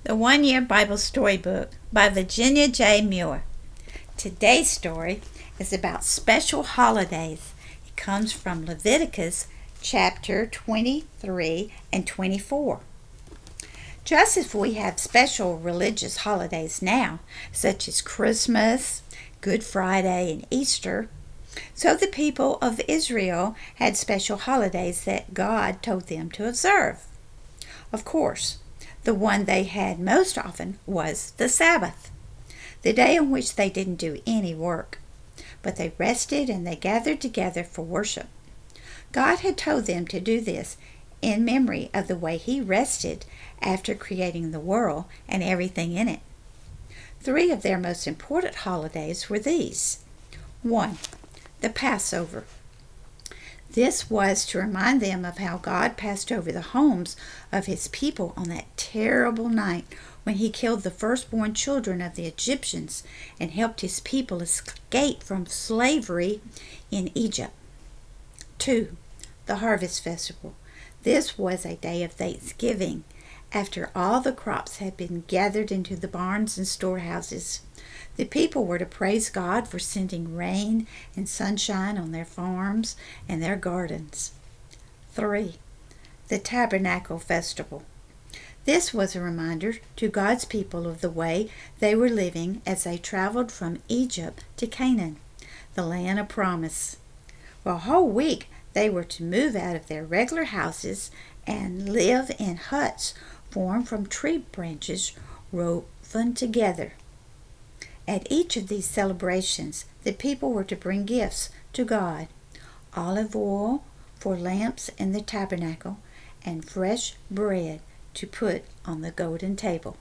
The One-Year Bible Storybook by Virginia J. Muir. Today's story is about special holidays. It comes from Leviticus chapter 23 and 24. Just as we have special religious holidays now, such as Christmas, Good Friday, and Easter, so the people of Israel had special holidays that God told them to observe. Of course, the one they had most often was the Sabbath, the day on which they didn't do any work, but they rested and they gathered together for worship. God had told them to do this in memory of the way He rested after creating the world and everything in it. 3 of their most important holidays were these. 1. The Passover. This was to remind them of how God passed over the homes of His people on that terrible night when He killed the firstborn children of the Egyptians and helped His people escape from slavery in Egypt. 2. The Harvest Festival. This was a day of thanksgiving after all the crops had been gathered into the barns and storehouses. The people were to praise God for sending rain and sunshine on their farms and their gardens. 3. The Tabernacle Festival. This was a reminder to God's people of the way they were living as they traveled from Egypt to Canaan, the land of promise. For a whole week they were to move out of their regular houses and live in huts formed from tree branches woven together. At each of these celebrations, the people were to bring gifts to God: olive oil for lamps in the tabernacle and fresh bread to put on the golden table.